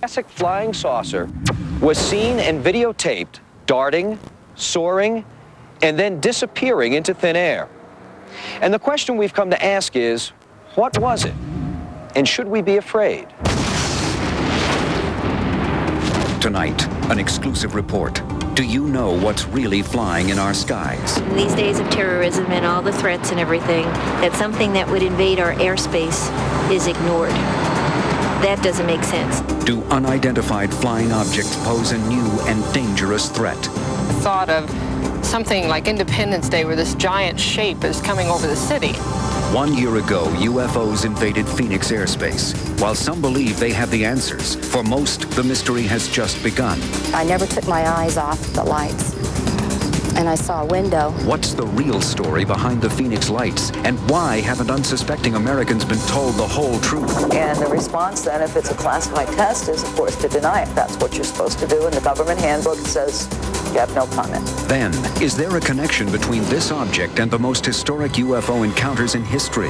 classic flying saucer was seen and videotaped darting, soaring, and then disappearing into thin air. And the question we've come to ask is, what was it? And should we be afraid? Tonight, an exclusive report. Do you know what's really flying in our skies? In these days of terrorism and all the threats and everything, that something that would invade our airspace is ignored. That doesn't make sense. Do unidentified flying objects pose a new and dangerous threat? The thought of something like Independence Day where this giant shape is coming over the city. 1 year ago, UFOs invaded Phoenix airspace. While some believe they have the answers, for most, the mystery has just begun. I never took my eyes off the lights, and I saw a window. What's the real story behind the Phoenix lights, and why haven't unsuspecting Americans been told the whole truth? And the response then, if it's a classified test, is of course to deny it. That's what you're supposed to do, and the government handbook says you have no comment. Then, is there a connection between this object and the most historic UFO encounters in history?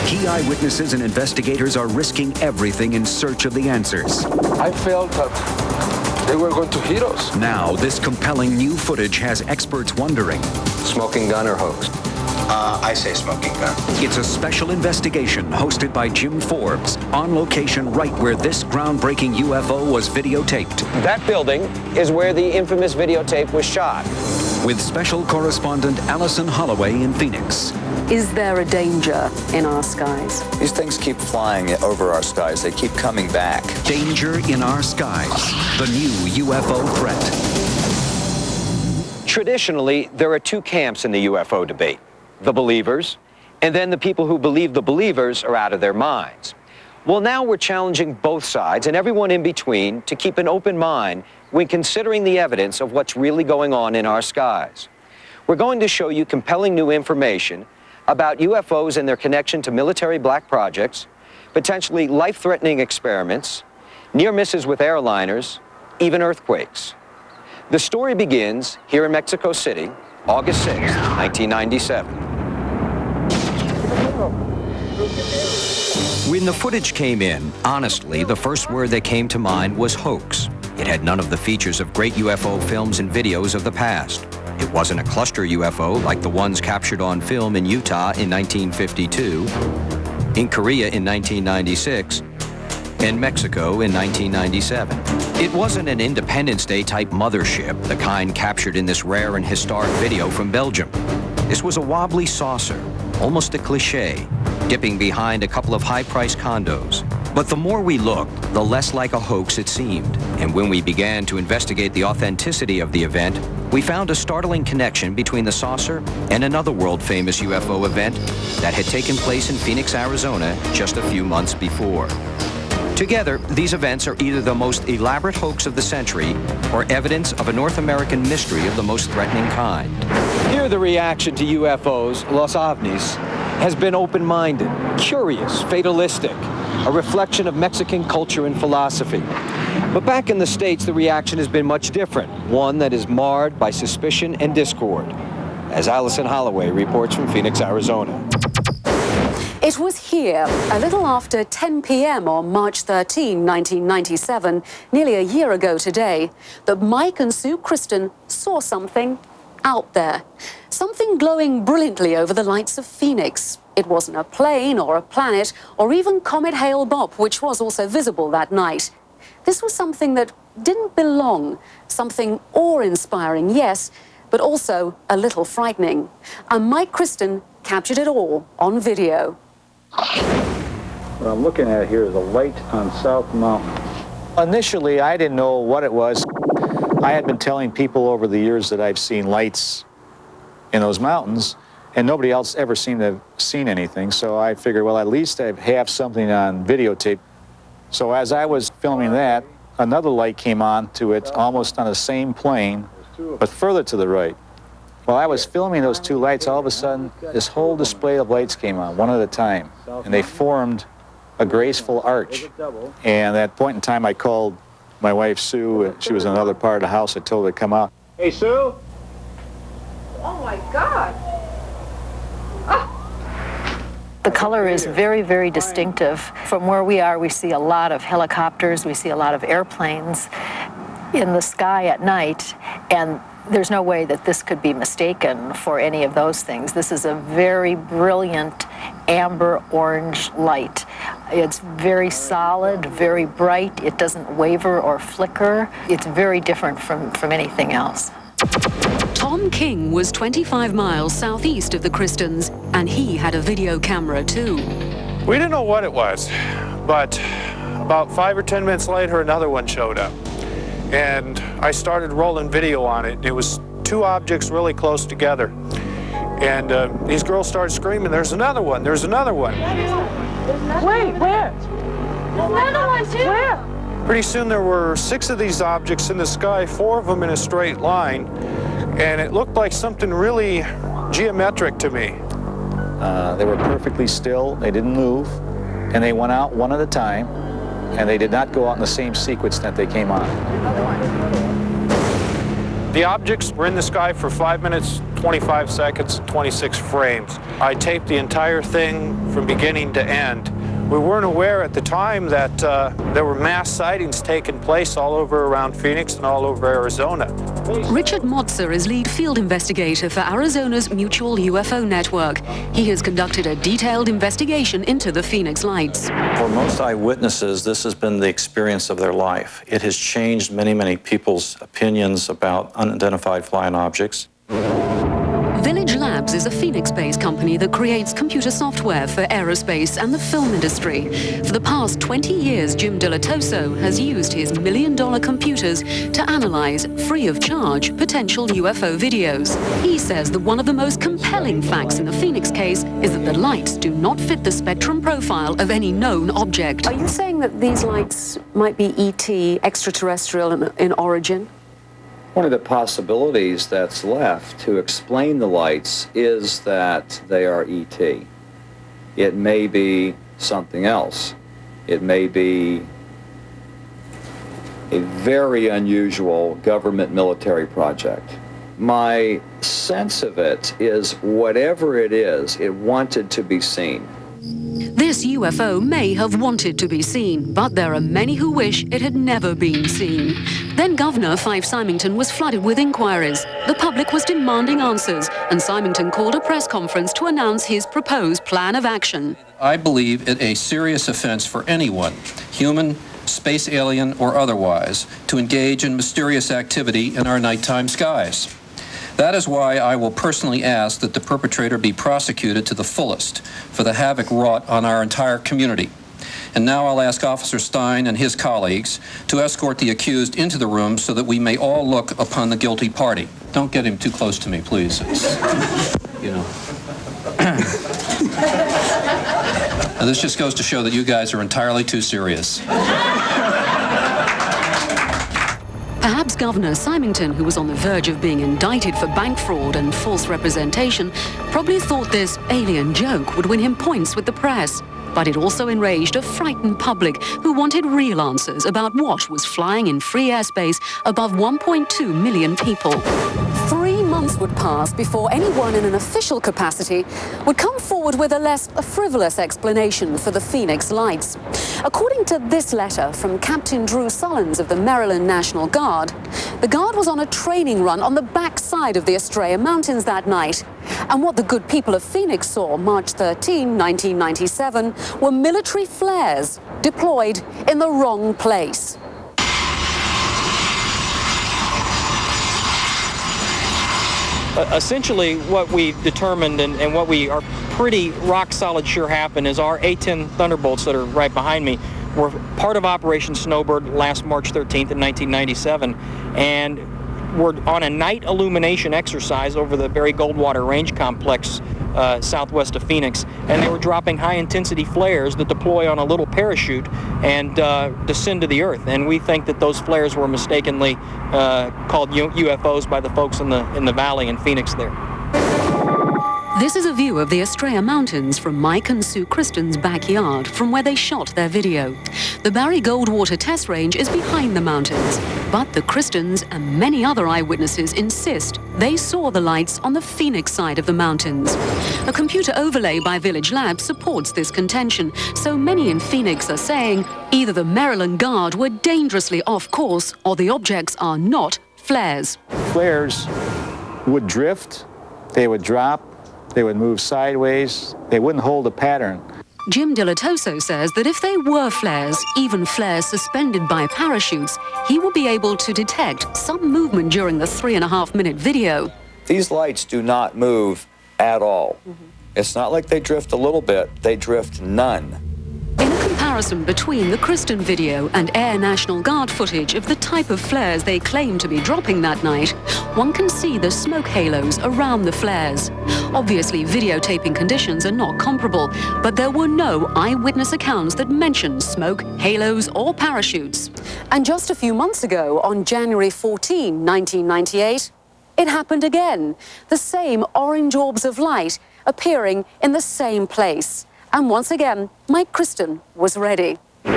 Key eyewitnesses and investigators are risking everything in search of the answers. I felt that they were going to hit us. Now, this compelling new footage has experts wondering. Smoking gun or hoax? I say smoking gun. It's a special investigation hosted by Jim Forbes, on location right where this groundbreaking UFO was videotaped. That building is where the infamous videotape was shot. With special correspondent Alison Holloway in Phoenix. Is there a danger in our skies? These things keep flying over our skies. They keep coming back. Danger in our skies. The new UFO threat. Traditionally, there are two camps in the UFO debate. The believers, and then the people who believe the believers are out of their minds. Well, now we're challenging both sides and everyone in between to keep an open mind when considering the evidence of what's really going on in our skies. We're going to show you compelling new information about UFOs and their connection to military black projects, potentially life-threatening experiments, near misses with airliners, even earthquakes. The story begins here in Mexico City, August 6, 1997. When the footage came in, honestly, the first word that came to mind was hoax. It had none of the features of great UFO films and videos of the past. It wasn't a cluster UFO like the ones captured on film in Utah in 1952, in Korea in 1996, and Mexico in 1997. It wasn't an Independence Day type mothership, the kind captured in this rare and historic video from Belgium. This was a wobbly saucer, almost a cliché, dipping behind a couple of high-priced condos. But the more we looked, the less like a hoax it seemed. And when we began to investigate the authenticity of the event, we found a startling connection between the saucer and another world-famous UFO event that had taken place in Phoenix, Arizona just a few months before. Together, these events are either the most elaborate hoax of the century or evidence of a North American mystery of the most threatening kind. Here, the reaction to UFOs, Los OVNIs, has been open-minded, curious, fatalistic, a reflection of Mexican culture and philosophy. But back in the States, the reaction has been much different, one that is marred by suspicion and discord, as Alison Holloway reports from Phoenix, Arizona. It was here, a little after 10 p.m. on March 13, 1997, nearly a year ago today, that Mike and Sue Kristen saw something out there. Something glowing brilliantly over the lights of Phoenix. It wasn't a plane or a planet or even Comet Hale-Bopp, which was also visible that night. This was something that didn't belong, something awe-inspiring, yes, but also a little frightening. And Mike Kristen captured it all on video. What I'm looking at here is a light on South Mountain. Initially, I didn't know what it was. I had been telling people over the years that I've seen lights in those mountains, and nobody else ever seemed to have seen anything. So I figured, well, at least I have something on videotape. So as I was filming that, another light came on to it, almost on the same plane, but further to the right. While I was filming those two lights, all of a sudden, this whole display of lights came on, one at a time, and they formed a graceful arch. And at that point in time, I called my wife, Sue, and she was in another part of the house. I told her to come out. Hey, Sue? Oh, my God. The color is very, very distinctive. From where we are, we see a lot of helicopters, we see a lot of airplanes in the sky at night, and there's no way that this could be mistaken for any of those things. This is a very brilliant amber orange light. It's very solid, very bright. It doesn't waver or flicker. It's very different from anything else. Tom King was 25 miles southeast of the Christens, and he had a video camera too. We didn't know what it was, but about 5 or 10 minutes later, another one showed up. And I started rolling video on it. It was two objects really close together. And these girls started screaming, "There's another one, there's another one." Wait, where? There's another one too. Where? Pretty soon there were 6 of these objects in the sky, 4 of them in a straight line. And it looked like something really geometric to me. They were perfectly still, they didn't move, and they went out one at a time, and they did not go out in the same sequence that they came on. The objects were in the sky for 5 minutes, 25 seconds, 26 frames. I taped the entire thing from beginning to end. We weren't aware at the time that there were mass sightings taking place all over around Phoenix and all over Arizona. Richard Motzer is lead field investigator for Arizona's Mutual UFO Network. He has conducted a detailed investigation into the Phoenix Lights. For most eyewitnesses, this has been the experience of their life. It has changed many, many people's opinions about unidentified flying objects. Village Labs is a Phoenix-based company that creates computer software for aerospace and the film industry. For the past 20 years, Jim Dilatoso has used his million-dollar computers to analyze, free of charge, potential UFO videos. He says that one of the most compelling facts in the Phoenix case is that the lights do not fit the spectrum profile of any known object. Are you saying that these lights might be ET, extraterrestrial in origin? One of the possibilities that's left to explain the lights is that they are ET. It may be something else. It may be a very unusual government military project. My sense of it is whatever it is, it wanted to be seen. This UFO may have wanted to be seen, but there are many who wish it had never been seen. Then Governor Fife Symington was flooded with inquiries. The public was demanding answers, and Symington called a press conference to announce his proposed plan of action. I believe it a serious offense for anyone, human, space alien, or otherwise, to engage in mysterious activity in our nighttime skies. That is why I will personally ask that the perpetrator be prosecuted to the fullest for the havoc wrought on our entire community. And now I'll ask Officer Stein and his colleagues to escort the accused into the room so that we may all look upon the guilty party. Don't get him too close to me, please. You know. Now, this just goes to show that you guys are entirely too serious. Perhaps Governor Symington, who was on the verge of being indicted for bank fraud and false representation, probably thought this alien joke would win him points with the press. But it also enraged a frightened public who wanted real answers about what was flying in free airspace above 1.2 million people. 3 months would pass before anyone in an official capacity would come forward with a less frivolous explanation for the Phoenix Lights. According to this letter from Captain Drew Sullins of the Maryland National Guard, the Guard was on a training run on the backside of the Estrella Mountains that night. And what the good people of Phoenix saw March 13, 1997, were military flares deployed in the wrong place. Essentially, what we determined and what we are pretty rock-solid sure happened is our A-10 Thunderbolts that are right behind me were part of Operation Snowbird last March 13th in 1997, and were on a night illumination exercise over the Barry Goldwater Range Complex southwest of Phoenix, and they were dropping high-intensity flares that deploy on a little parachute and descend to the Earth. And we think that those flares were mistakenly called UFOs by the folks in the valley in Phoenix there. This is a view of the Estrella Mountains from Mike and Sue Kristen's backyard, from where they shot their video. The Barry Goldwater test range is behind the mountains, but the Kristens and many other eyewitnesses insist they saw the lights on the Phoenix side of the mountains. A computer overlay by Village Labs supports this contention, so many in Phoenix are saying either the Maryland Guard were dangerously off course or the objects are not flares. Flares would drift, they would drop, they would move sideways, they wouldn't hold a pattern. Jim Dilatoso says that if they were flares, even flares suspended by parachutes, he would be able to detect some movement during the 3.5-minute video. These lights do not move at all. It's not like they drift a little bit, they drift none. In a comparison between the Kristen video and Air National Guard footage of the type of flares they claim to be dropping that night, one can see the smoke halos around the flares. Obviously, videotaping conditions are not comparable, but there were no eyewitness accounts that mentioned smoke, halos, or parachutes. And just a few months ago, on January 14, 1998, it happened again. The same orange orbs of light appearing in the same place. And once again, Mike Kristen was ready. Hey,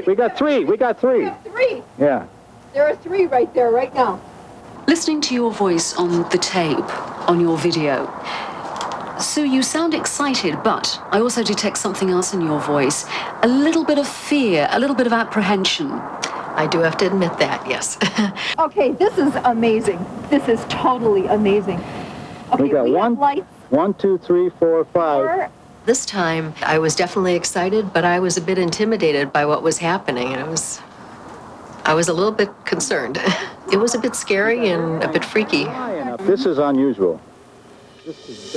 we got three. We got three. Three. Yeah. There are three right there, right now. Listening to your voice on the tape, on your video, Sue, you sound excited, but I also detect something else in your voice. A little bit of fear, a little bit of apprehension. I do have to admit that, yes. Okay, this is amazing. This is totally amazing. Okay, we got have lights. 1, 2, 3, 4, 5. This time, I was definitely excited, but I was a bit intimidated by what was happening, and I was a little bit concerned. It was a bit scary and a bit freaky. This is unusual.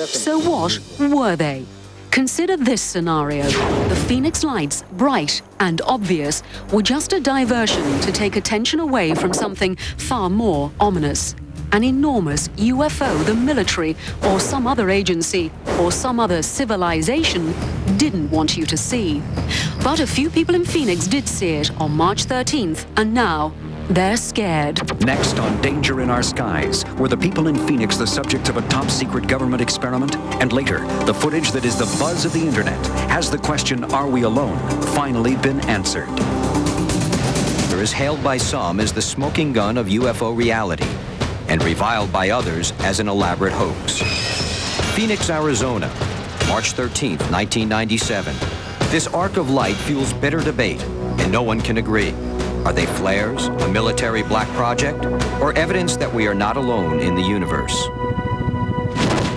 So what were they? Consider this scenario. The Phoenix lights, bright and obvious, were just a diversion to take attention away from something far more ominous. An enormous UFO the military or some other agency or some other civilization didn't want you to see. But a few people in Phoenix did see it on March 13th, and now they're scared. Next on Danger in Our Skies, were the people in Phoenix the subject of a top-secret government experiment? And later, the footage that is the buzz of the internet. Has the question, are we alone, finally been answered? There is hailed by some as the smoking gun of UFO reality, and reviled by others as an elaborate hoax. Phoenix, Arizona, March 13th, 1997. This arc of light fuels bitter debate, and no one can agree. Are they flares, a military black project, or evidence that we are not alone in the universe?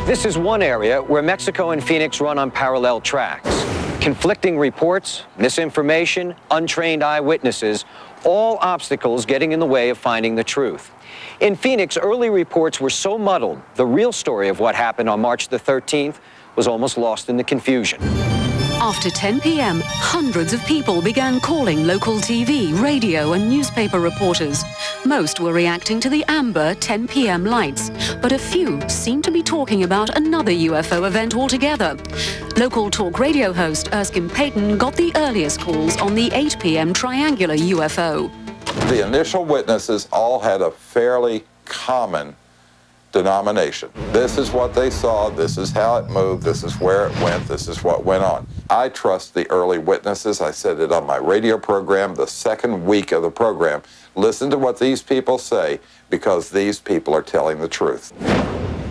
This is one area where Mexico and Phoenix run on parallel tracks. Conflicting reports, misinformation, untrained eyewitnesses, all obstacles getting in the way of finding the truth. In Phoenix, early reports were so muddled, the real story of what happened on March the 13th was almost lost in the confusion. After 10 p.m., hundreds of people began calling local TV, radio, and newspaper reporters. Most were reacting to the amber 10 p.m. lights, but a few seemed to be talking about another UFO event altogether. Local talk radio host Erskine Payton got the earliest calls on the 8 p.m. triangular UFO. The initial witnesses all had a fairly common denomination. This is what they saw, this is how it moved, this is where it went, this is what went on. I trust the early witnesses. I said it on my radio program the second week of the program. Listen to what these people say, because these people are telling the truth.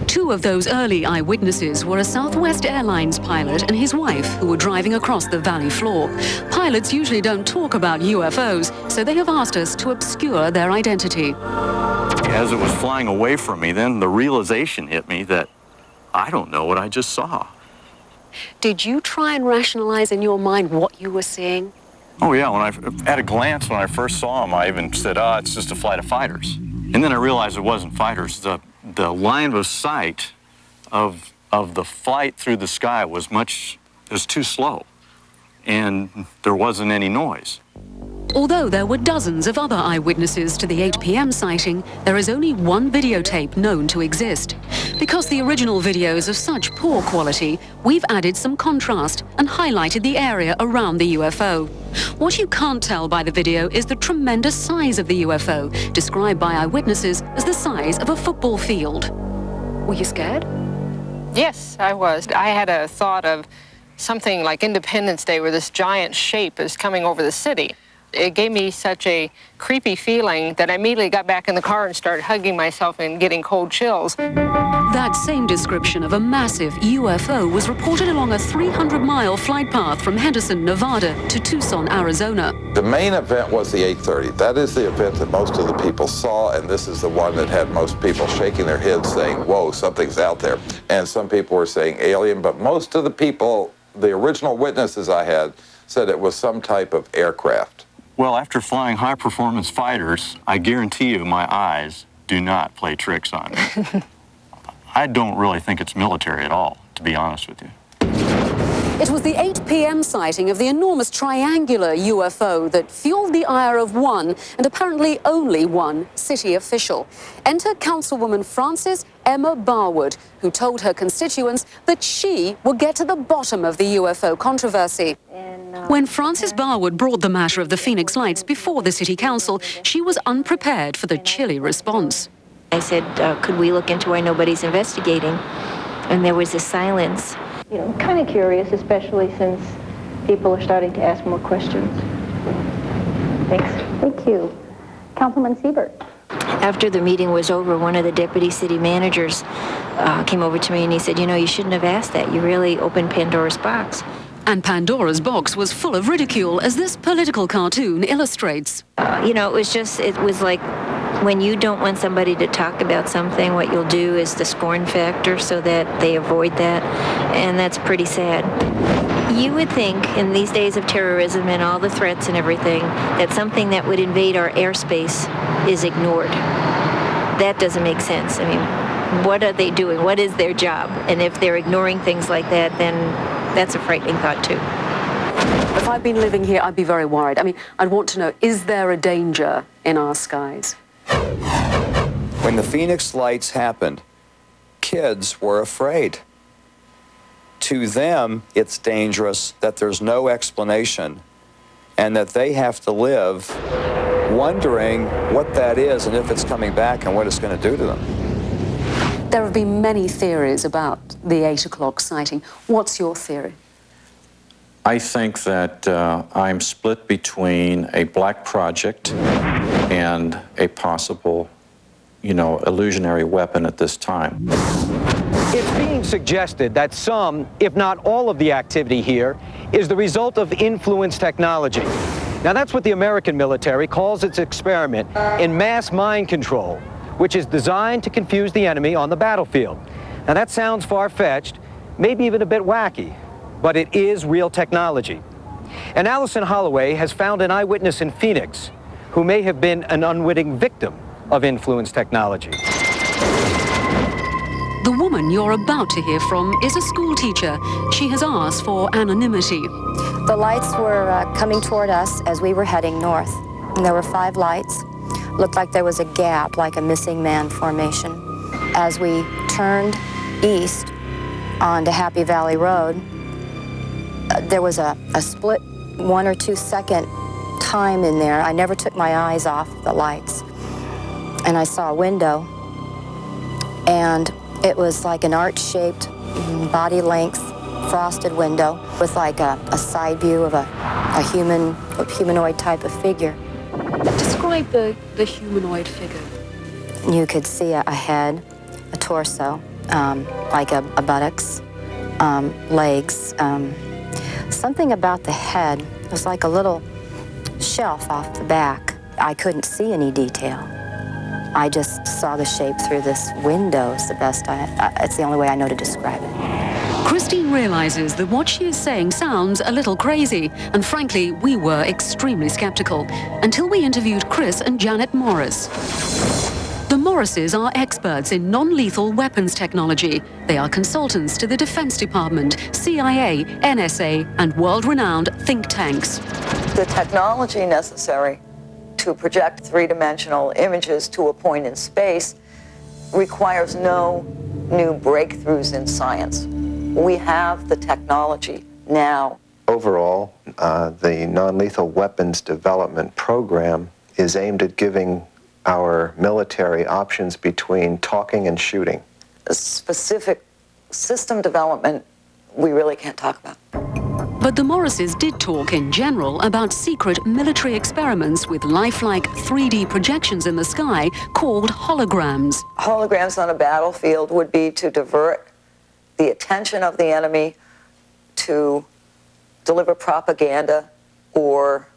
Two of those early eyewitnesses were a Southwest Airlines pilot and his wife, who were driving across the valley floor. Pilots usually don't talk about UFOs, so they have asked us to obscure their identity. As it was flying away from me, then the realization hit me that I don't know what I just saw. Did you try and rationalize in your mind what you were seeing? Oh yeah, at a glance, when I first saw them, I even said, it's just a flight of fighters. And then I realized it wasn't fighters. The line of sight of the flight through the sky was too slow, and there wasn't any noise. Although there were dozens of other eyewitnesses to the 8 p.m. sighting, there is only one videotape known to exist. Because the original video is of such poor quality, we've added some contrast and highlighted the area around the UFO. What you can't tell by the video is the tremendous size of the UFO, described by eyewitnesses as the size of a football field. Were you scared? Yes, I was. I had a thought of something like Independence Day where this giant shape is coming over the city. It gave me such a creepy feeling that I immediately got back in the car and started hugging myself and getting cold chills. That same description of a massive UFO was reported along a 300-mile flight path from Henderson, Nevada to Tucson, Arizona. The main event was the 8:30. That is the event that most of the people saw, and this is the one that had most people shaking their heads saying, whoa, something's out there. And some people were saying alien, but most of the people, the original witnesses I had, said it was some type of aircraft. Well, after flying high-performance fighters, I guarantee you my eyes do not play tricks on me. I don't really think it's military at all, to be honest with you. It was the 8 p.m. sighting of the enormous triangular UFO that fueled the ire of one, and apparently only one, city official. Enter Councilwoman Frances Emma Barwood, who told her constituents that she would get to the bottom of the UFO controversy. When Frances Barwood brought the matter of the Phoenix Lights before the City Council, she was unprepared for the chilly response. I said, could we look into why nobody's investigating? And there was a silence. You know, kind of curious, especially since people are starting to ask more questions. Thanks. Thank you. Councilman Siebert. After the meeting was over, one of the deputy city managers came over to me and he said, you know, you shouldn't have asked that. You really opened Pandora's box. And Pandora's box was full of ridicule, as this political cartoon illustrates. You know, it was like when you don't want somebody to talk about something, what you'll do is the scorn factor so that they avoid that, and that's pretty sad. You would think in these days of terrorism and all the threats and everything that something that would invade our airspace is ignored. That doesn't make sense. I mean, what are they doing? What is their job? And if they're ignoring things like that, then that's a frightening thought too. If I'd been living here, I'd be very worried. I mean, I'd want to know, is there a danger in our skies? When the Phoenix Lights happened, kids were afraid. To them, it's dangerous that there's no explanation and that they have to live wondering what that is and if it's coming back and what it's going to do to them. There have been many theories about the 8 o'clock sighting. What's your theory? I think that I'm split between a black project and a possible, illusionary weapon at this time. It's being suggested that some, if not all of the activity here, is the result of influence technology. Now, that's what the American military calls its experiment in mass mind control, which is designed to confuse the enemy on the battlefield. Now, that sounds far-fetched, maybe even a bit wacky, but it is real technology. And Alison Holloway has found an eyewitness in Phoenix who may have been an unwitting victim of influence technology. The woman you're about to hear from is a school teacher. She has asked for anonymity. The lights were coming toward us as we were heading north. And there were 5 lights. Looked like there was a gap, like a missing man formation. As we turned east onto Happy Valley Road, there was a split 1 or 2 second time in there. I never took my eyes off the lights. And I saw a window, and it was like an arch-shaped, body-length, frosted window with like a side view of a humanoid type of figure. Describe the humanoid figure. You could see a head, a torso, like a buttocks, legs. Something about the head. It was like a little shelf off the back. I couldn't see any detail. I just saw the shape through this window. It's the best it's the only way I know to describe it. Christine realizes that what she is saying sounds a little crazy, and frankly, we were extremely skeptical until we interviewed Chris and Janet Morris. The Morrises are experts in non-lethal weapons technology. They are consultants to the Defense Department, CIA, NSA, and world-renowned think tanks. The technology necessary to project three-dimensional images to a point in space requires no new breakthroughs in science. We have the technology now. Overall, the non-lethal weapons development program is aimed at giving our military options between talking and shooting. specific system development, we really can't talk about. But the Morrises did talk in general about secret military experiments with lifelike 3D projections in the sky called holograms. Holograms on a battlefield would be to divert the attention of the enemy, to deliver propaganda or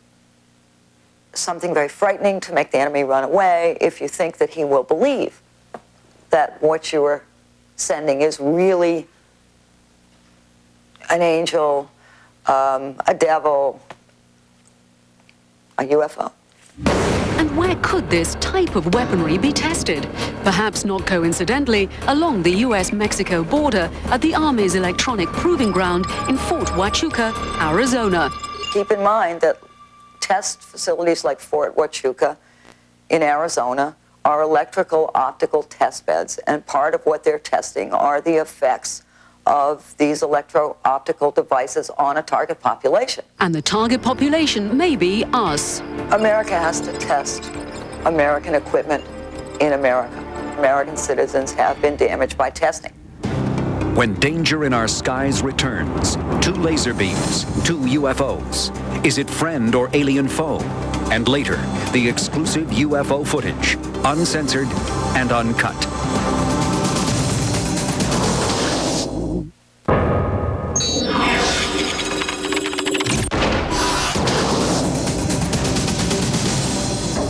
something very frightening to make the enemy run away if you think that he will believe that what you are sending is really an angel, a devil, a UFO. And where could this type of weaponry be tested? Perhaps not coincidentally, along the US-Mexico border at the Army's electronic proving ground in Fort Huachuca, Arizona. Keep in mind that test facilities like Fort Huachuca in Arizona are electrical optical test beds, and part of what they're testing are the effects of these electro-optical devices on a target population. And the target population may be us. America has to test American equipment in America. American citizens have been damaged by testing. When danger in our skies returns, 2 laser beams, 2 UFOs. Is it friend or alien foe? And later, the exclusive UFO footage, uncensored and uncut.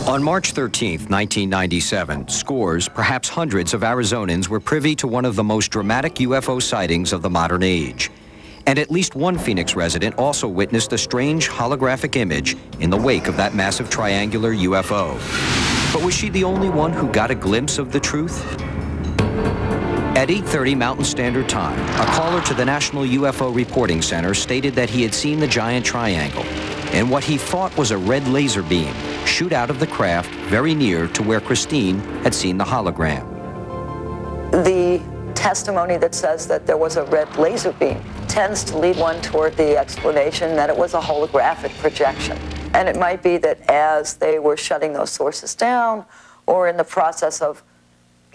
On March 13, 1997, scores, perhaps hundreds of Arizonans were privy to one of the most dramatic UFO sightings of the modern age. And at least one Phoenix resident also witnessed a strange holographic image in the wake of that massive triangular UFO. But was she the only one who got a glimpse of the truth? At 8:30 Mountain Standard Time, a caller to the National UFO Reporting Center stated that he had seen the giant triangle and what he thought was a red laser beam shoot out of the craft very near to where Christine had seen the hologram. The testimony that says that there was a red laser beam tends to lead one toward the explanation that it was a holographic projection. And it might be that as they were shutting those sources down or in the process of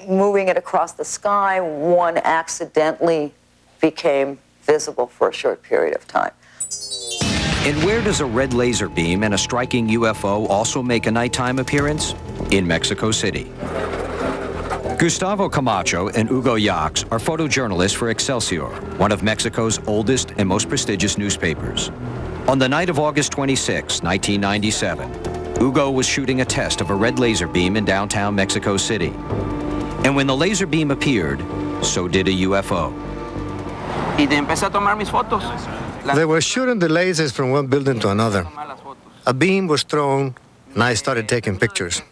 moving it across the sky, one accidentally became visible for a short period of time. And where does a red laser beam and a striking UFO also make a nighttime appearance? In Mexico City. Gustavo Camacho and Hugo Yax are photojournalists for Excelsior, one of Mexico's oldest and most prestigious newspapers. On the night of August 26, 1997, Hugo was shooting a test of a red laser beam in downtown Mexico City. And when the laser beam appeared, so did a UFO. They were shooting the lasers from one building to another. A beam was thrown, and I started taking pictures.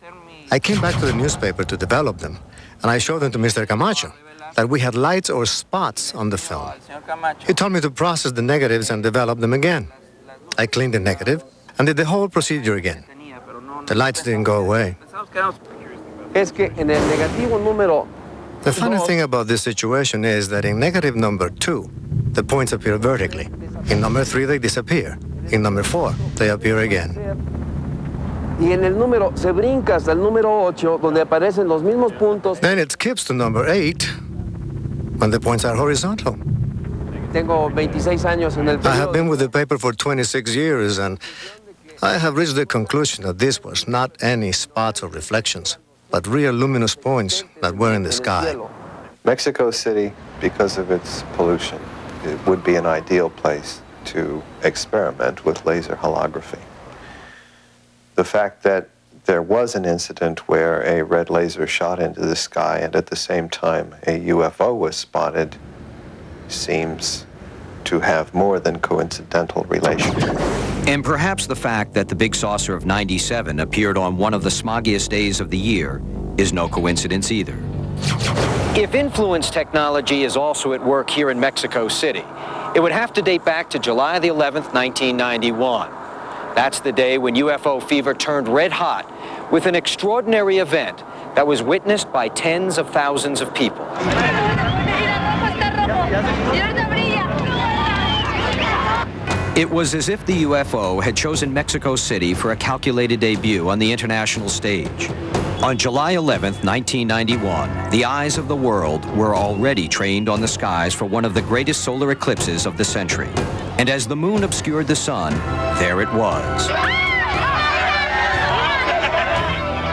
I came back to the newspaper to develop them, and I showed them to Mr. Camacho, that we had lights or spots on the film. He told me to process the negatives and develop them again. I cleaned the negative and did the whole procedure again. The lights didn't go away. The funny thing about this situation is that in negative number 2, the points appear vertically. In number 3, they disappear. In number 4, they appear again. Then it skips to number 8, when the points are horizontal. I have been with the paper for 26 years, and I have reached the conclusion that this was not any spots or reflections, but real luminous points that were in the sky. Mexico City, because of its pollution, it would be an ideal place to experiment with laser holography. The fact that there was an incident where a red laser shot into the sky and at the same time a UFO was spotted seems to have more than coincidental relation. And perhaps the fact that the big saucer of '97 appeared on one of the smoggiest days of the year is no coincidence either. If influence technology is also at work here in Mexico City, it would have to date back to July the 11th, 1991. That's the day when UFO fever turned red hot with an extraordinary event that was witnessed by tens of thousands of people. It was as if the UFO had chosen Mexico City for a calculated debut on the international stage. On July 11th, 1991, the eyes of the world were already trained on the skies for one of the greatest solar eclipses of the century. And as the moon obscured the sun, there it was.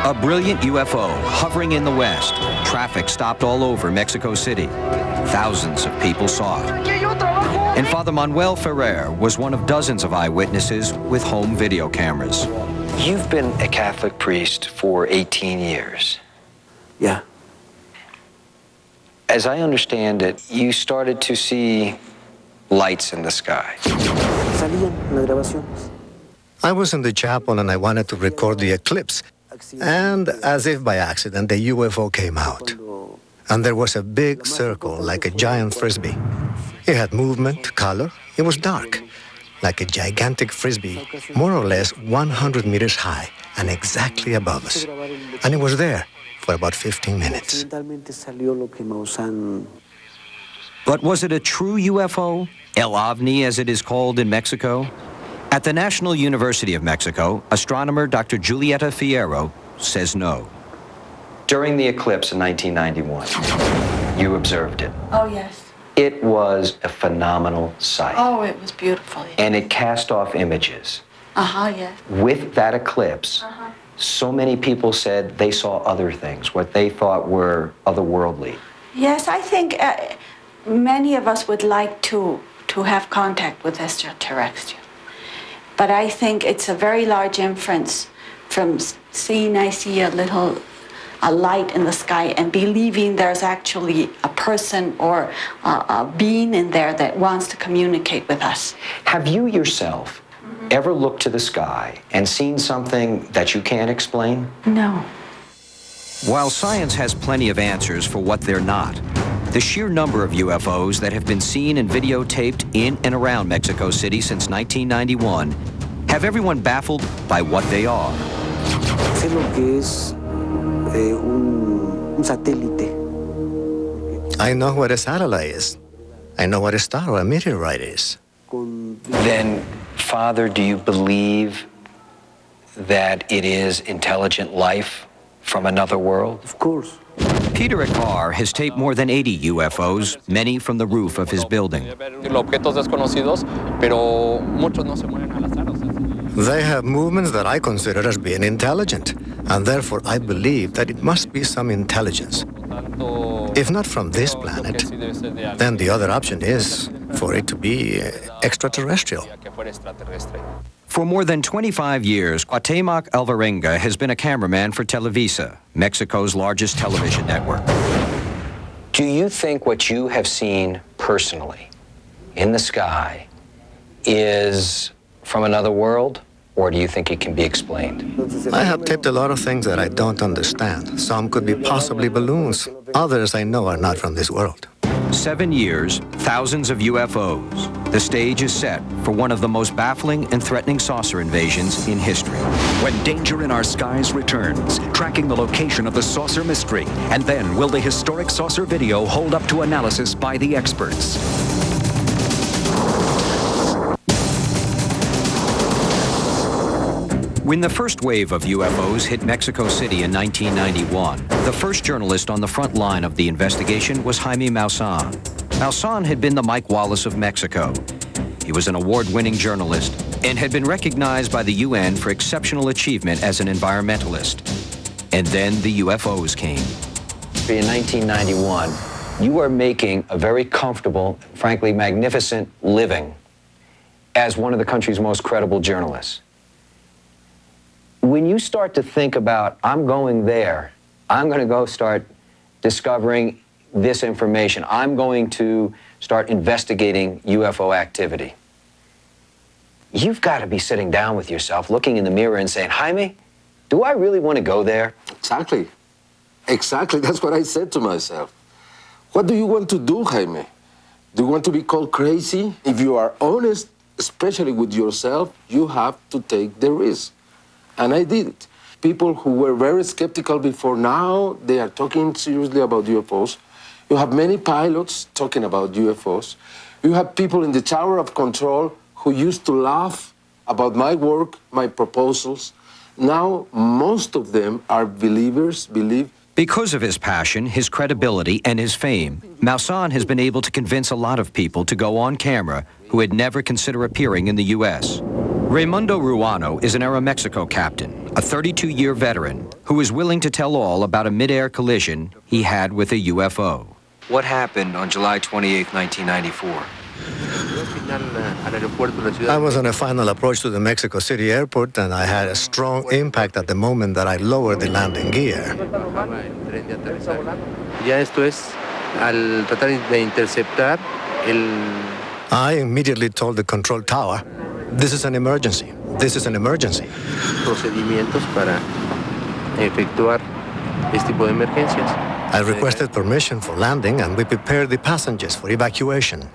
A brilliant UFO hovering in the west. Traffic stopped all over Mexico City. Thousands of people saw it. And Father Manuel Ferrer was one of dozens of eyewitnesses with home video cameras. You've been a Catholic priest for 18 years. Yeah. As I understand it, you started to see lights in the sky. I was in the chapel and I wanted to record the eclipse. And as if by accident, the UFO came out. And there was a big circle, like a giant frisbee. It had movement, color. It was dark, like a gigantic frisbee, more or less 100 meters high and exactly above us. And it was there for about 15 minutes. But was it a true UFO, El OVNI as it is called in Mexico? At the National University of Mexico, astronomer Dr. Julieta Fierro says no. During the eclipse in 1991, you observed it. Oh, yes. It was a phenomenal sight. Oh, it was beautiful. Yes. And it cast off images. Yes. With that eclipse, so many people said they saw other things, what they thought were otherworldly. Yes, I think many of us would like to have contact with extraterrestrials. But I think it's a very large inference from seeing I see a light in the sky and believing there's actually a person or a being in there that wants to communicate with us. Have you yourself ever looked to the sky and seen something that you can't explain? No. While science has plenty of answers for what they're not, the sheer number of UFOs that have been seen and videotaped in and around Mexico City since 1991 have everyone baffled by what they are. I know what a satellite is. I know what a star or a meteorite is. Then, Father, do you believe that it is intelligent life from another world? Of course. Peter Akar has taped more than 80 UFOs, many from the roof of his building. They have movements that I consider as being intelligent, and therefore I believe that it must be some intelligence. If not from this planet, then the other option is for it to be extraterrestrial. For more than 25 years, Cuauhtemoc Alvarenga has been a cameraman for Televisa, Mexico's largest television network. Do you think what you have seen personally in the sky is from another world, or do you think it can be explained? I have taped a lot of things that I don't understand. Some could be possibly balloons. Others I know are not from this world. 7 years, thousands of UFOs. The stage is set for one of the most baffling and threatening saucer invasions in history. When Danger in Our Skies returns, tracking the location of the saucer mystery, and then will the historic saucer video hold up to analysis by the experts? When the first wave of UFOs hit Mexico City in 1991, the first journalist on the front line of the investigation was Jaime Maussan. Maussan had been the Mike Wallace of Mexico. He was an award-winning journalist and had been recognized by the UN for exceptional achievement as an environmentalist. And then the UFOs came. In 1991, you were making a very comfortable, frankly magnificent living as one of the country's most credible journalists. When you start to think about, I'm going there, I'm going to go start discovering this information, I'm going to start investigating UFO activity, you've got to be sitting down with yourself, looking in the mirror and saying, Jaime, do I really want to go there? Exactly. Exactly. That's what I said to myself. What do you want to do, Jaime? Do you want to be called crazy? If you are honest, especially with yourself, you have to take the risk. And I did it. People who were very skeptical before, now they are talking seriously about UFOs. You have many pilots talking about UFOs. You have people in the tower of control who used to laugh about my work, my proposals, now most of them are believers, Because of his passion, his credibility, and his fame, Maussan has been able to convince a lot of people to go on camera who had never considered appearing in the U.S. Raimundo Ruano is an Aeromexico captain, a 32-year veteran, who is willing to tell all about a mid-air collision he had with a UFO. What happened on July 28, 1994? I was on a final approach to the Mexico City airport, and I had a strong impact at the moment that I lowered the landing gear. I immediately told the control tower, this is an emergency. This is an emergency. I requested permission for landing, and we prepared the passengers for evacuation.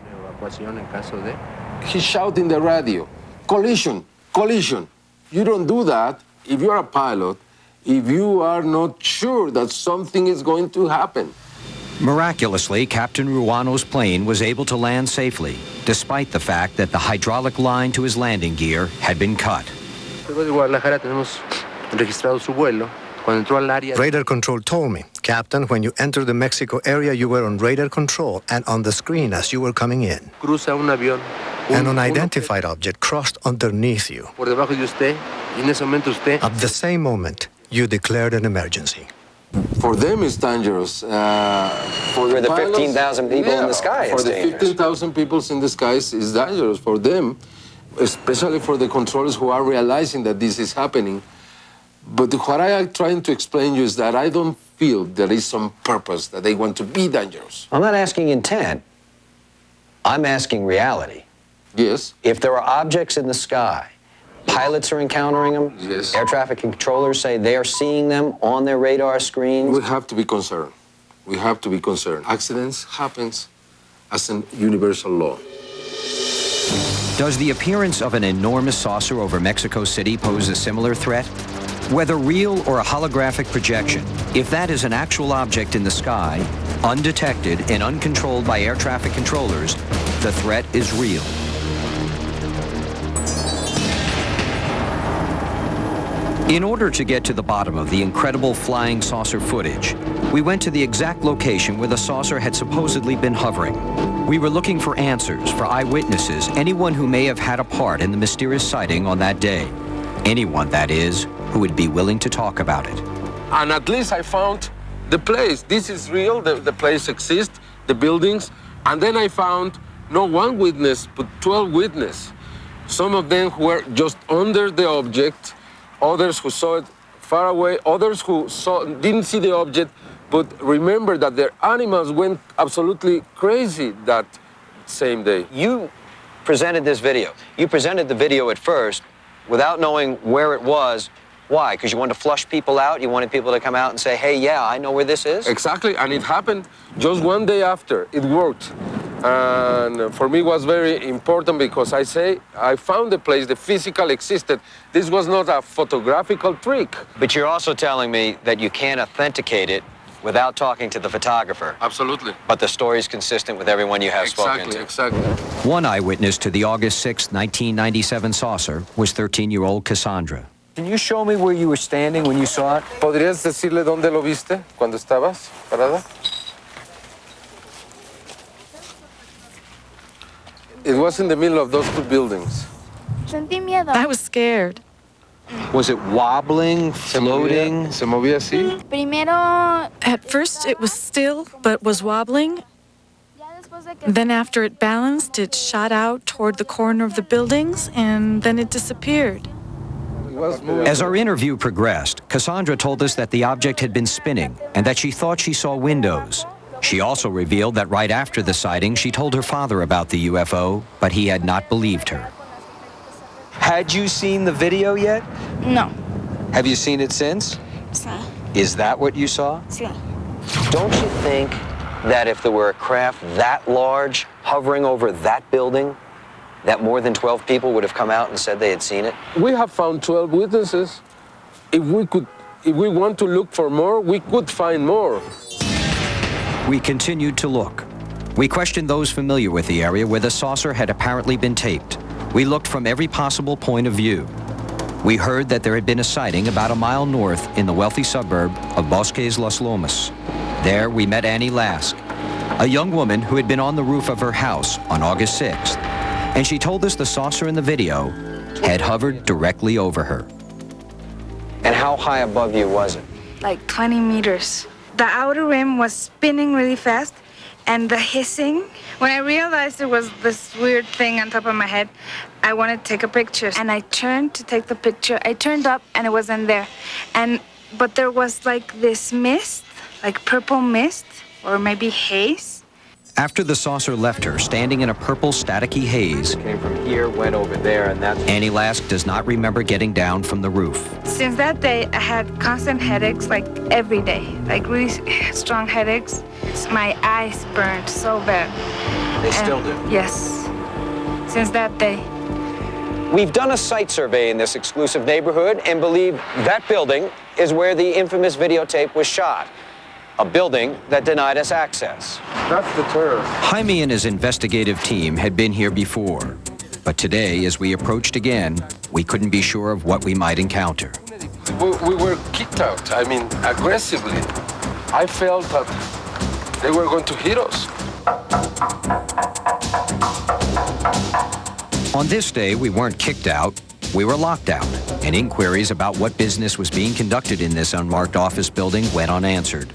He shouted in the radio, collision, collision. You don't do that if you're a pilot, if you are not sure that something is going to happen. Miraculously, Captain Ruano's plane was able to land safely, despite the fact that the hydraulic line to his landing gear had been cut. Radar control told me, Captain, when you entered the Mexico area, you were on radar control and on the screen as you were coming in. An unidentified object crossed underneath you. At the same moment, you declared an emergency. For them, it's dangerous. For the pilots, 15,000 people in the sky, it's dangerous. For the 15,000 people in the skies, it's dangerous. For them, especially for the controllers who are realizing that this is happening. But what I am trying to explain you is that I don't feel there is some purpose that they want to be dangerous. I'm not asking intent. I'm asking reality. Yes. If there are objects in the sky, pilots are encountering them, yes. Air traffic controllers say they are seeing them on their radar screens. We have to be concerned. We have to be concerned. Accidents happens as a universal law. Does the appearance of an enormous saucer over Mexico City pose a similar threat? Whether real or a holographic projection, if that is an actual object in the sky, undetected and uncontrolled by air traffic controllers, the threat is real. In order to get to the bottom of the incredible flying saucer footage, we went to the exact location where the saucer had supposedly been hovering. We were looking for answers, for eyewitnesses, anyone who may have had a part in the mysterious sighting on that day. Anyone, that is, who would be willing to talk about it. And at least I found the place. This is real, the place exists, the buildings. And then I found not one witness, but 12 witnesses. Some of them were just under the object, others who saw it far away, others who didn't see the object, but remember that their animals went absolutely crazy that same day. You presented this video. You presented the video at first without knowing where it was. Why? Because you wanted to flush people out? You wanted people to come out and say, hey, yeah, I know where this is? Exactly, and it happened just one day after. It worked. And for me, it was very important because I found the place, the physical existed. This was not a photographical trick. But you're also telling me that you can't authenticate it without talking to the photographer. Absolutely. But the story's consistent with everyone you have spoken to. Exactly. One eyewitness to the August 6, 1997 saucer was 13-year-old Cassandra. Can you show me where you were standing when you saw it? ¿Podrías decirle dónde lo viste cuando estabas parada? It was in the middle of those two buildings. I was scared. Was it wobbling, floating? Se movía así? At first it was still, but was wobbling. Then after it balanced, it shot out toward the corner of the buildings, and then it disappeared. As our interview progressed, Cassandra told us that the object had been spinning and that she thought she saw windows. She also revealed that right after the sighting, she told her father about the UFO, but he had not believed her. Had you seen the video yet? No. Have you seen it since? Sí. Is that what you saw? Sí. Don't you think that if there were a craft that large hovering over that building, that more than 12 people would have come out and said they had seen it? We have found 12 witnesses. If we want to look for more, we could find more. We continued to look. We questioned those familiar with the area where the saucer had apparently been taped. We looked from every possible point of view. We heard that there had been a sighting about a mile north in the wealthy suburb of Bosques Las Lomas. There we met Annie Lask, a young woman who had been on the roof of her house on August 6th, and she told us the saucer in the video had hovered directly over her. And how high above you was it? Like 20 meters. The outer rim was spinning really fast, and the hissing. When I realized there was this weird thing on top of my head, I wanted to take a picture, and I turned to take the picture. I turned up, and it wasn't there. But there was like this mist, like purple mist, or maybe haze. After the saucer left her, standing in a purple staticky haze, Came from here, went over there, and that's... Annie Lask does not remember getting down from the roof. Since that day, I had constant headaches, like every day, like really strong headaches. My eyes burned so bad. They still do? Yes, since that day. We've done a site survey in this exclusive neighborhood and believe that building is where the infamous videotape was shot. A building that denied us access. That's the terror. Jaime and his investigative team had been here before, but today, as we approached again, we couldn't be sure of what we might encounter. We were kicked out, I mean, aggressively. I felt that they were going to hit us. On this day, we weren't kicked out, we were locked out, and inquiries about what business was being conducted in this unmarked office building went unanswered.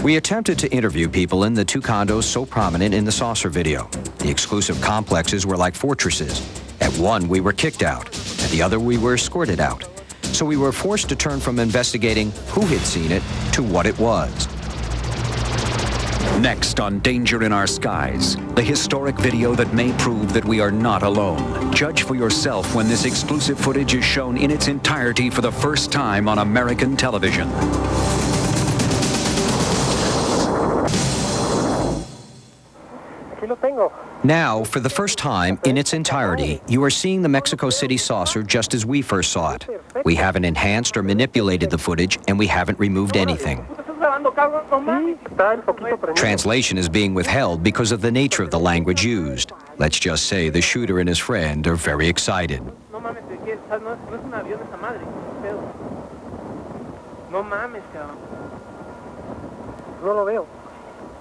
We attempted to interview people in the two condos so prominent in the saucer video. The exclusive complexes were like fortresses. At one, we were kicked out. At the other, we were escorted out. So we were forced to turn from investigating who had seen it to what it was. Next on Danger in Our Skies, the historic video that may prove that we are not alone. Judge for yourself when this exclusive footage is shown in its entirety for the first time on American television. Now, for the first time in its entirety, you are seeing the Mexico City saucer just as we first saw it. We haven't enhanced or manipulated the footage, and we haven't removed anything. Translation is being withheld because of the nature of the language used. Let's just say the shooter and his friend are very excited.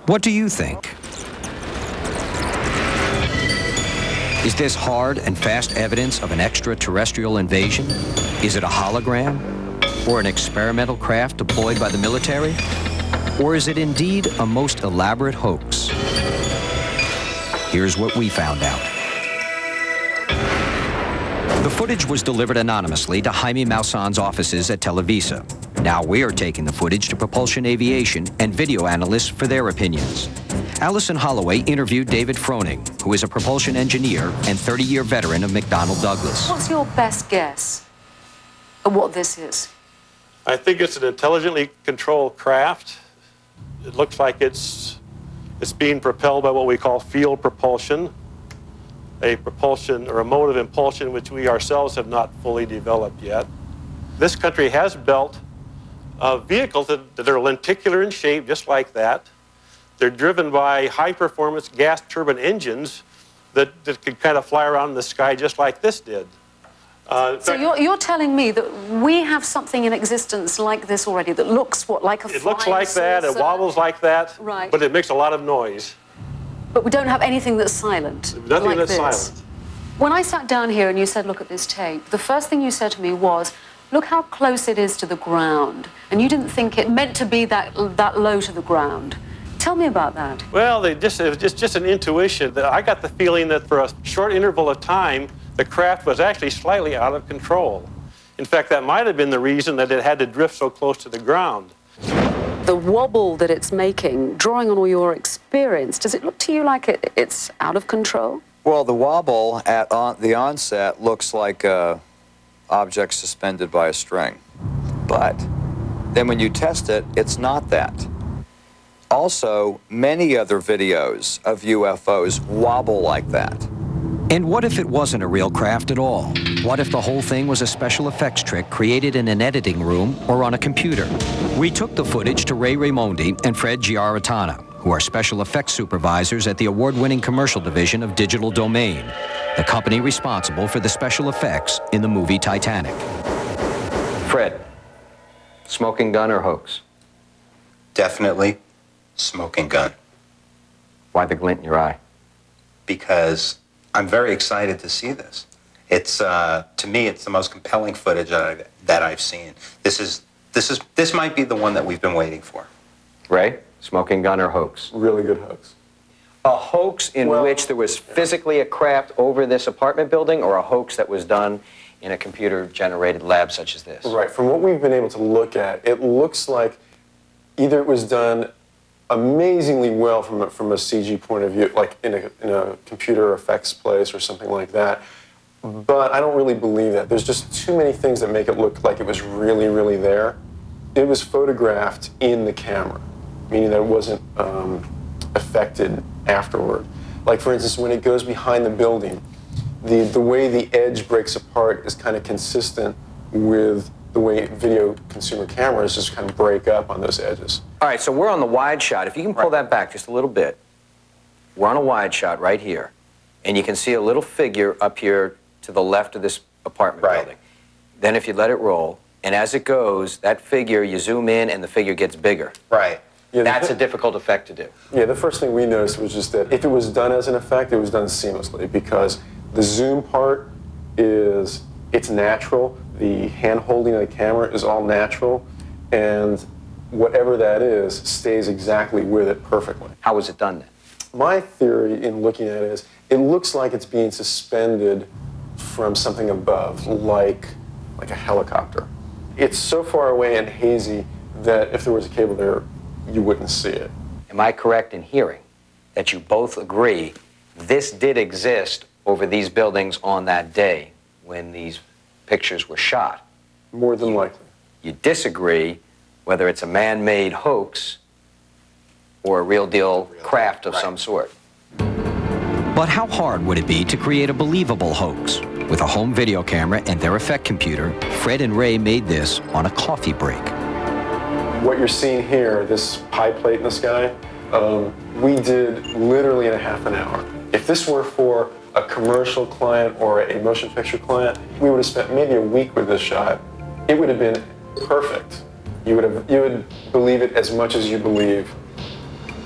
What do you think? Is this hard and fast evidence of an extraterrestrial invasion? Is it a hologram? Or an experimental craft deployed by the military? Or is it indeed a most elaborate hoax? Here's what we found out. The footage was delivered anonymously to Jaime Maussan's offices at Televisa. Now we are taking the footage to Propulsion Aviation and video analysts for their opinions. Alison Holloway interviewed David Froning, who is a propulsion engineer and 30-year veteran of McDonnell Douglas. What's your best guess at what this is? I think it's an intelligently controlled craft. It looks like it's being propelled by what we call field propulsion, a propulsion or a mode of impulsion which we ourselves have not fully developed yet. This country has built vehicles that are lenticular in shape, just like that. They're driven by high-performance gas turbine engines that can kind of fly around in the sky just like this did. So you're telling me that we have something in existence like this already that looks like a flying It looks like that, it wobbles like that, right. But it makes a lot of noise. But we don't have anything that's silent. Nothing like that's this. silent. When I sat down here and you said, look at this tape, the first thing you said to me was, look how close it is to the ground. And you didn't think it meant to be that low to the ground. Tell me about that. Well, it was just an intuition. That I got the feeling that for a short interval of time, the craft was actually slightly out of control. In fact, that might have been the reason that it had to drift so close to the ground. The wobble that it's making, drawing on all your experience, does it look to you like it's out of control? Well, the wobble at the onset looks like an object suspended by a string. But then when you test it, it's not that. Also, many other videos of UFOs wobble like that. And what if it wasn't a real craft at all? What if the whole thing was a special effects trick created in an editing room or on a computer? We took the footage to Ray Raimondi and Fred Giaratana, who are special effects supervisors at the award-winning commercial division of Digital Domain, the company responsible for the special effects in the movie Titanic. Fred, smoking gun or hoax? Definitely smoking gun. Why the glint in your eye? Because I'm very excited to see this. It's to me, it's the most compelling footage that I've seen. This might be the one that we've been waiting for. Ray, smoking gun or hoax? Really good hoax. A hoax in which there was physically a craft over this apartment building, or a hoax that was done in a computer-generated lab such as this? Right. From what we've been able to look at, it looks like either it was done amazingly well from a CG point of view, like in a computer effects place or something like that. But I don't really believe that. There's just too many things that make it look like it was really, really there. It was photographed in the camera, meaning that it wasn't affected afterward. Like, for instance, when it goes behind the building, the way the edge breaks apart is kind of consistent with the way video consumer cameras just kind of break up on those edges. All right, so we're on the wide shot. If you can pull that back just a little bit. We're on a wide shot right here. And you can see a little figure up here to the left of this apartment building. Then if you let it roll, and as it goes, that figure, you zoom in and the figure gets bigger. Right. Yeah, that's a difficult effect to do. Yeah, the first thing we noticed was just that if it was done as an effect, it was done seamlessly, because the zoom part it's natural. The hand holding of the camera is all natural, and whatever that is stays exactly with it perfectly. How was it done then? My theory in looking at it is it looks like it's being suspended from something above, like a helicopter. It's so far away and hazy that if there was a cable there, you wouldn't see it. Am I correct in hearing that you both agree this did exist over these buildings on that day when these pictures were shot? More than likely. You disagree whether it's a man-made hoax or a real deal craft of some sort. But how hard would it be to create a believable hoax? With a home video camera and their effect computer, Fred and Ray made this on a coffee break. What you're seeing here, this pie plate in the sky, we did literally in a half an hour. If this were for a commercial client or a motion picture client, we would have spent maybe a week with this shot. It would have been perfect. You would believe it as much as you believe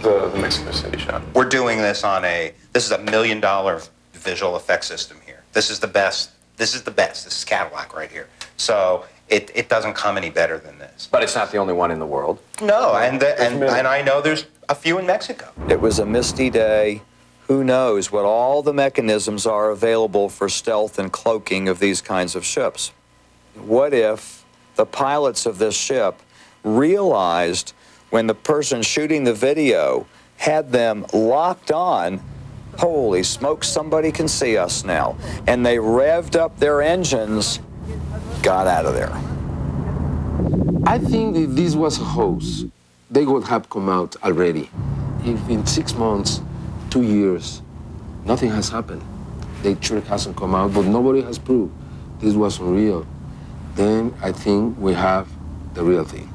the Mexico City shot. We're doing this this is $1 million visual effects system here. This is the best. This is the best. This is Cadillac right here. So it doesn't come any better than this. But it's not the only one in the world. No, and I know there's a few in Mexico. It was a misty day. Who knows what all the mechanisms are available for stealth and cloaking of these kinds of ships? What if the pilots of this ship realized when the person shooting the video had them locked on, holy smokes, somebody can see us now, and they revved up their engines, got out of there? I think if this was a hoax, they would have come out already. If in 6 months, 2 years, nothing has happened. The truth hasn't come out, but nobody has proved this wasn't real. Then I think we have the real thing.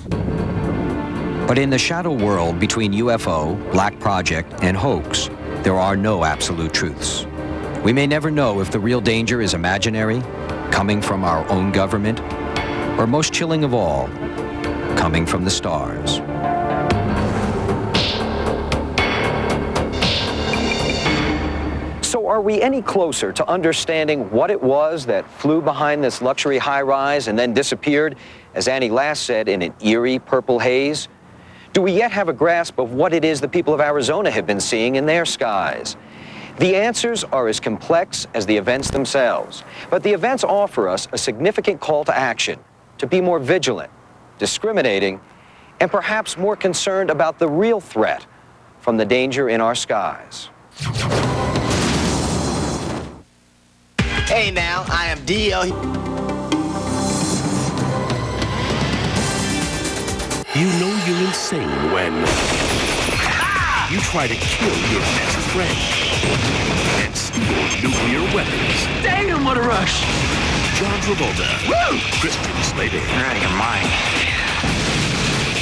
But in the shadow world between UFO, Black Project, and hoax, there are no absolute truths. We may never know if the real danger is imaginary, coming from our own government, or most chilling of all, coming from the stars. So are we any closer to understanding what it was that flew behind this luxury high-rise and then disappeared, as Annie last said, in an eerie purple haze? Do we yet have a grasp of what it is the people of Arizona have been seeing in their skies? The answers are as complex as the events themselves, but the events offer us a significant call to action, to be more vigilant, discriminating, and perhaps more concerned about the real threat from the danger in our skies. Hey now, I am D.L. You know you're insane when you try to kill your best friend and steal nuclear weapons. Damn, what a rush! John Travolta, Woo! Christian Slater. You're out of your mind.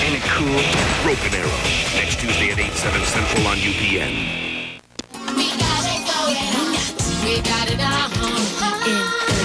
And cool? Broken Arrow, next Tuesday at 8, 7 Central on UPN. We got it going on. We got it on.